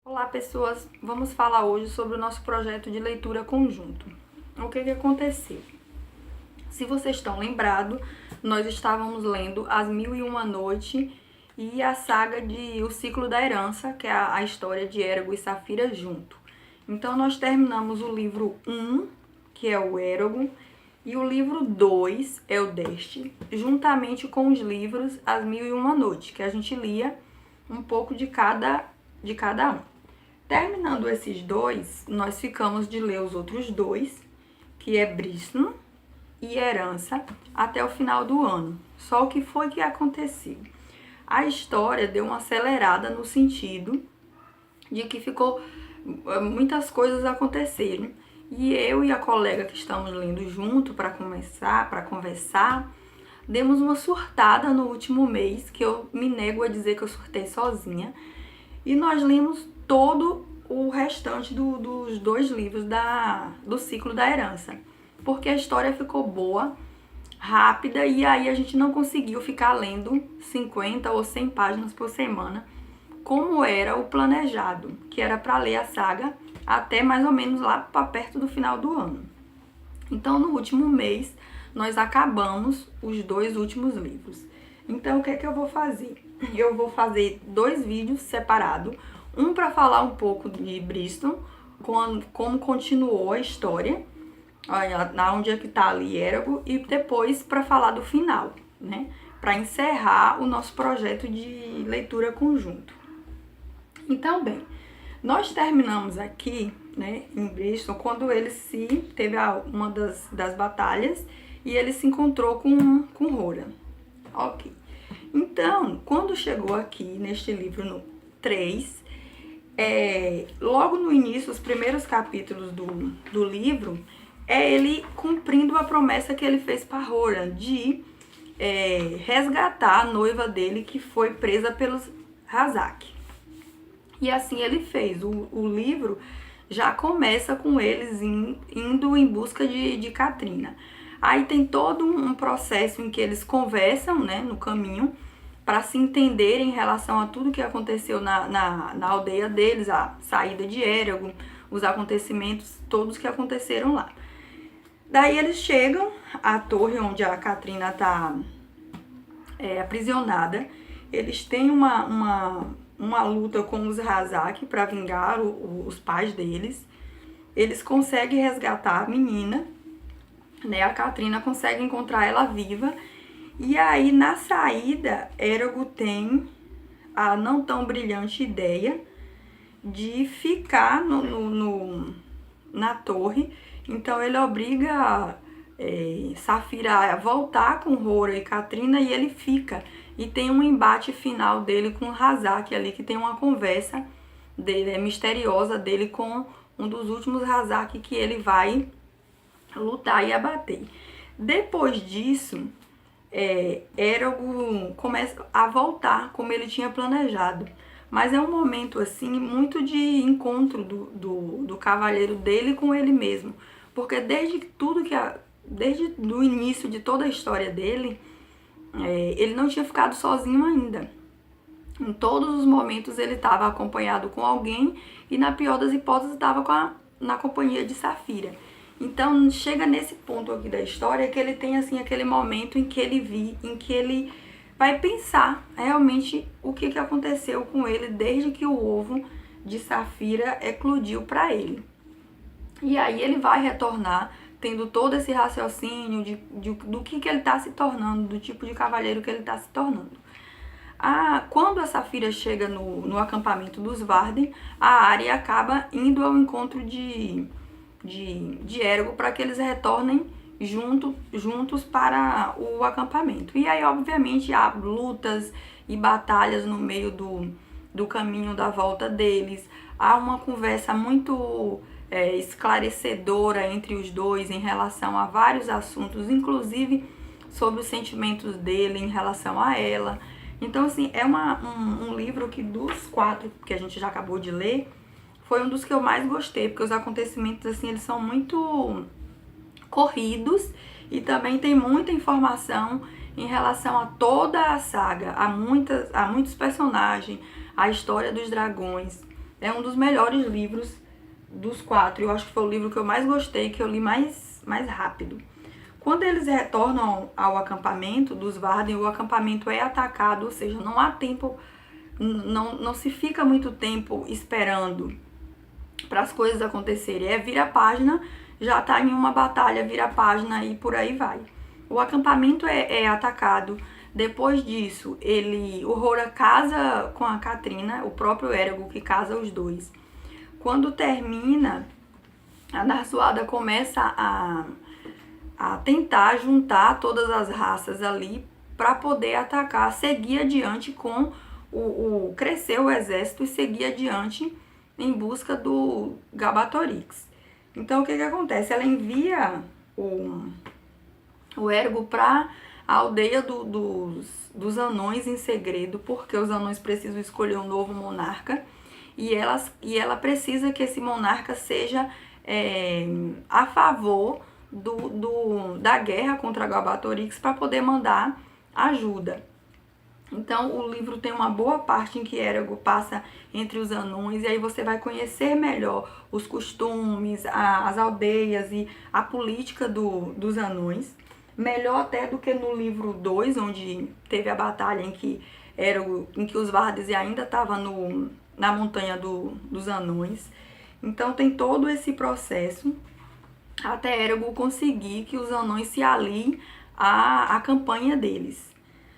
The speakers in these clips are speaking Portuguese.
Olá pessoas, vamos falar hoje sobre o nosso projeto de leitura conjunto. O que aconteceu? Se vocês estão lembrados, nós estávamos lendo As Mil e Uma Noite e a saga de O Ciclo da Herança, que é a história de Érago e Safira junto. Então nós terminamos o livro 1, que é o Érago, e o livro 2 é o Deste, juntamente com os livros As Mil e Uma Noite, que a gente lia um pouco de cada um. Terminando esses dois, nós ficamos de ler os outros dois, que é Brisno e Herança, até o final do ano. Só o que foi que aconteceu? A história deu uma acelerada no sentido de que ficou muitas coisas aconteceram. E eu e a colega que estamos lendo junto para conversar, demos uma surtada no último mês, que eu me nego a dizer que eu surtei sozinha. E nós lemos todo o restante dos dois livros do Ciclo da Herança. Porque a história ficou boa, rápida, e aí a gente não conseguiu ficar lendo 50 ou 100 páginas por semana, como era o planejado, que era para ler a saga até mais ou menos lá para perto do final do ano. Então, no último mês, nós acabamos os dois últimos livros. Então, o que é que eu vou fazer? Eu vou fazer dois vídeos separados, um para falar um pouco de Briston, como continuou a história, onde é que tá ali Érago, e depois para falar do final, né? Para encerrar o nosso projeto de leitura conjunto. Então, bem, nós terminamos aqui, né, em Briston, quando ele teve uma das batalhas e ele se encontrou com Roran. Ok. Então, quando chegou aqui neste livro no 3, logo no início, os primeiros capítulos do livro, é ele cumprindo a promessa que ele fez para Roran de resgatar a noiva dele que foi presa pelos Hazak. E assim ele fez. O livro já começa com eles indo em busca de Katrina. Aí tem todo um processo em que eles conversam, né, no caminho, para se entenderem em relação a tudo que aconteceu na aldeia deles, a saída de Érago, os acontecimentos todos que aconteceram lá. Daí eles chegam à torre onde a Katrina está aprisionada. Eles têm uma luta com os Hazak para vingar os pais deles. Eles conseguem resgatar a menina, né? A Katrina consegue encontrar ela viva. E aí, na saída, Érago tem a não tão brilhante ideia de ficar na torre. Então, ele obriga Safira a voltar com Roran e Katrina, e ele fica. E tem um embate final dele com Hazak ali, que tem uma conversa dele, misteriosa dele com um dos últimos Hazak que ele vai lutar e abater. Depois disso, Érago começa a voltar como ele tinha planejado. Mas é um momento assim muito de encontro do cavaleiro dele com ele mesmo. Porque desde o início de toda a história dele, ele não tinha ficado sozinho ainda. Em todos os momentos ele estava acompanhado com alguém, e na pior das hipóteses estava na companhia de Safira. Então chega nesse ponto aqui da história que ele tem assim aquele momento em que ele vai pensar realmente o que aconteceu com ele desde que o ovo de Safira eclodiu para ele. E aí ele vai retornar tendo todo esse raciocínio do que ele está se tornando, do tipo de cavaleiro que ele está se tornando. Quando a Safira chega no acampamento dos Varden, a Arya acaba indo ao encontro de Érago para que eles retornem juntos para o acampamento. E aí, obviamente, há lutas e batalhas no meio do caminho da volta deles. Há uma conversa muito esclarecedora entre os dois em relação a vários assuntos, inclusive sobre os sentimentos dele em relação a ela. Então, assim, é um livro que dos 4 que a gente já acabou de ler, foi um dos que eu mais gostei, porque os acontecimentos, assim, eles são muito corridos e também tem muita informação em relação a toda a saga, a muitos personagens, a história dos dragões. É um dos melhores livros dos 4. Eu acho que foi o livro que eu mais gostei, que eu li mais rápido. Quando eles retornam ao acampamento dos Varden, o acampamento é atacado, ou seja, não há tempo, não se fica muito tempo esperando para as coisas acontecerem. É vira a página, já está em uma batalha, vira a página e por aí vai. O acampamento é atacado. Depois disso, o Rora casa com a Catelyn, o próprio Eragon que casa os dois. Quando termina, a Narsuada começa a tentar juntar todas as raças ali para poder atacar, seguir adiante com crescer o exército e seguir adiante em busca do Gabatorix. Então, o que acontece? Ela envia o Eragon para a aldeia dos anões em segredo, porque os anões precisam escolher um novo monarca e ela precisa que esse monarca seja a favor da guerra contra Gabatorix para poder mandar ajuda. Então, o livro tem uma boa parte em que Eragon passa entre os anões, e aí você vai conhecer melhor os costumes, as aldeias e a política dos anões. Melhor até do que no livro 2, onde teve a batalha em que os Vardes ainda estavam na montanha dos anões. Então, tem todo esse processo até Eragon conseguir que os anões se aliem à campanha deles.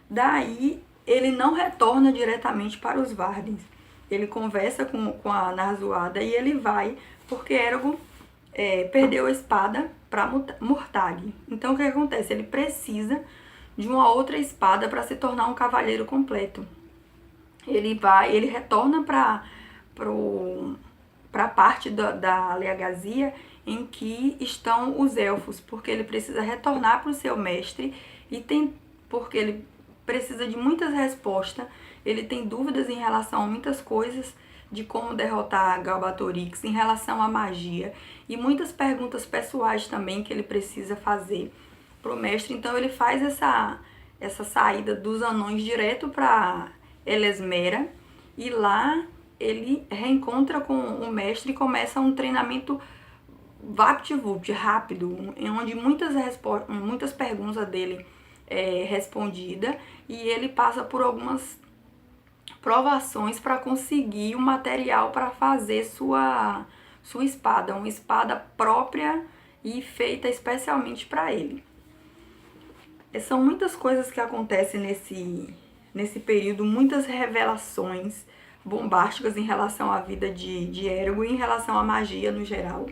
Daí, ele não retorna diretamente para os Vardens. Ele conversa com a Narsuada e ele vai, porque Eragon perdeu a espada para Murtagh. Então, o que acontece? Ele precisa de uma outra espada para se tornar um cavaleiro completo. Ele retorna para a parte da Leagazia em que estão os elfos, porque ele precisa retornar para o seu mestre porque ele precisa de muitas respostas, ele tem dúvidas em relação a muitas coisas, de como derrotar Gabatorix, em relação à magia, e muitas perguntas pessoais também que ele precisa fazer pro mestre. Então ele faz essa saída dos anões direto para Elesmera, e lá ele reencontra com o mestre e começa um treinamento vapt-vupt, rápido, onde muitas perguntas dele respondida, e ele passa por algumas provações para conseguir o material para fazer sua espada, uma espada própria e feita especialmente para ele. São muitas coisas que acontecem nesse período, muitas revelações bombásticas em relação à vida de Eragon e em relação à magia no geral.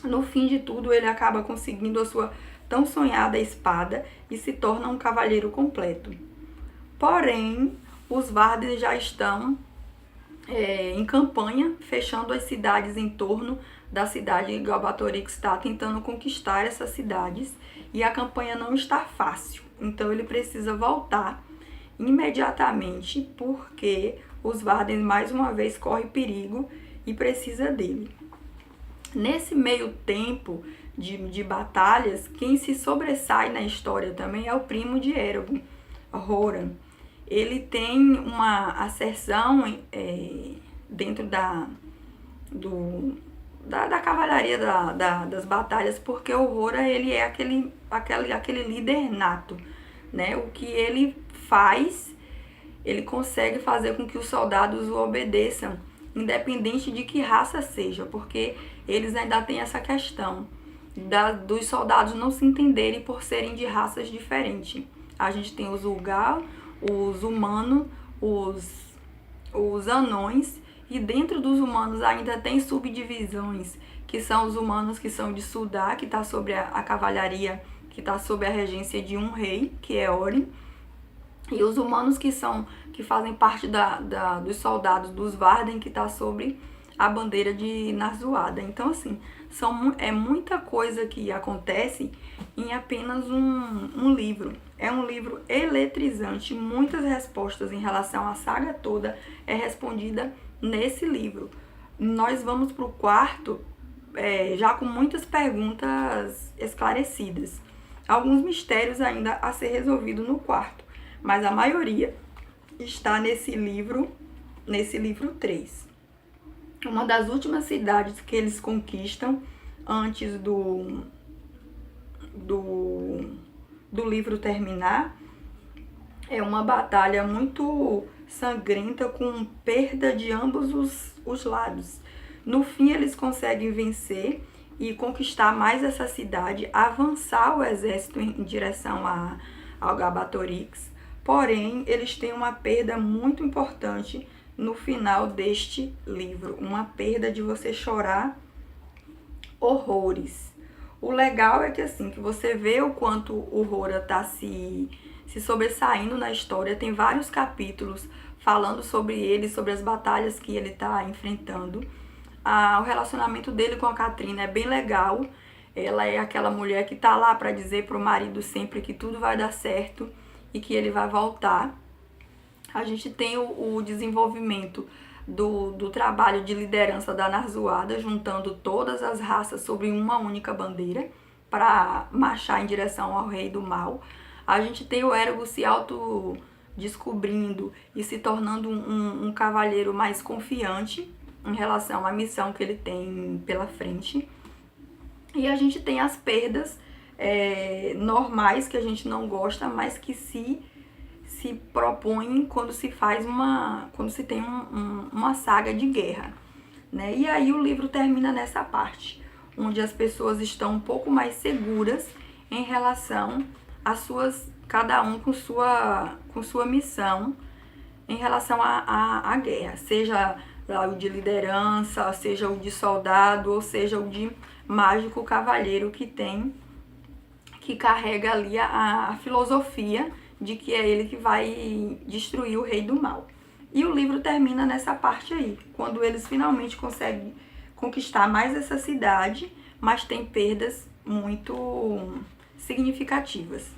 No fim de tudo, ele acaba conseguindo a sua tão sonhada espada e se torna um cavaleiro completo. Porém, os Varden já estão em campanha, fechando as cidades em torno da cidade. Gabatorix está tentando conquistar essas cidades e a campanha não está fácil. Então ele precisa voltar imediatamente, porque os Varden mais uma vez correm perigo e precisa dele. Nesse meio tempo de batalhas, quem se sobressai na história também é o primo de Eragon, Rora. Ele tem uma ascensão dentro da cavalaria das batalhas, porque o Rora, ele é aquele líder nato, né? O que ele faz, ele consegue fazer com que os soldados o obedeçam, independente de que raça seja, porque eles ainda têm essa questão dos soldados não se entenderem por serem de raças diferentes. A gente tem os Urgal, os humanos, os anões, e dentro dos humanos ainda tem subdivisões, que são os humanos que são de Sudá, que está sobre a cavalaria, que está sob a regência de um rei, que é Orin, e os humanos que fazem parte dos soldados dos Varden, que está sobre a bandeira de Narsuada. Então, assim, é muita coisa que acontece em apenas um livro. É um livro eletrizante, muitas respostas em relação à saga toda é respondida nesse livro. Nós vamos para o quarto já com muitas perguntas esclarecidas. Alguns mistérios ainda a ser resolvido no quarto, mas a maioria está nesse livro 3. Uma das últimas cidades que eles conquistam antes do livro terminar é uma batalha muito sangrenta com perda de ambos os lados. No fim, eles conseguem vencer e conquistar mais essa cidade, avançar o exército em direção a Algabatorix. Porém, eles têm uma perda muito importante no final deste livro, uma perda de você chorar horrores. O legal é que assim, que você vê o quanto o Rora tá se sobressaindo na história, tem vários capítulos falando sobre ele, sobre as batalhas que ele tá enfrentando. O relacionamento dele com a Katrina é bem legal. Ela é aquela mulher que tá lá para dizer pro marido sempre que tudo vai dar certo e que ele vai voltar. A gente tem o desenvolvimento do trabalho de liderança da Narzoada, juntando todas as raças sob uma única bandeira para marchar em direção ao Rei do Mal. A gente tem o Ergo se autodescobrindo e se tornando um cavalheiro mais confiante em relação à missão que ele tem pela frente. E a gente tem as perdas normais que a gente não gosta, mas que se propõem quando se faz quando se tem uma saga de guerra, né? E aí o livro termina nessa parte, onde as pessoas estão um pouco mais seguras em relação às suas, cada um com sua missão em relação à guerra, seja o de liderança, seja o de soldado, ou seja o de mágico cavalheiro que carrega ali a filosofia de que é ele que vai destruir o Rei do Mal. E o livro termina nessa parte aí, quando eles finalmente conseguem conquistar mais essa cidade, mas tem perdas muito significativas.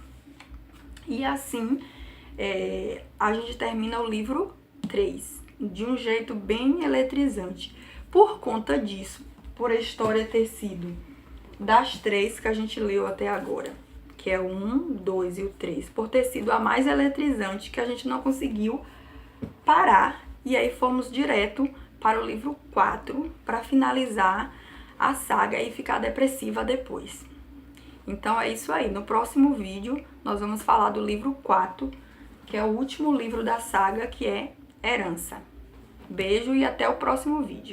E assim, a gente termina o livro 3, de um jeito bem eletrizante. Por conta disso, por a história ter sido das 3 que a gente leu até agora, que é o 1, 2 e o 3, por ter sido a mais eletrizante, que a gente não conseguiu parar. E aí fomos direto para o livro 4, para finalizar a saga e ficar depressiva depois. Então é isso aí. No próximo vídeo, nós vamos falar do livro 4, que é o último livro da saga, que é Herança. Beijo e até o próximo vídeo.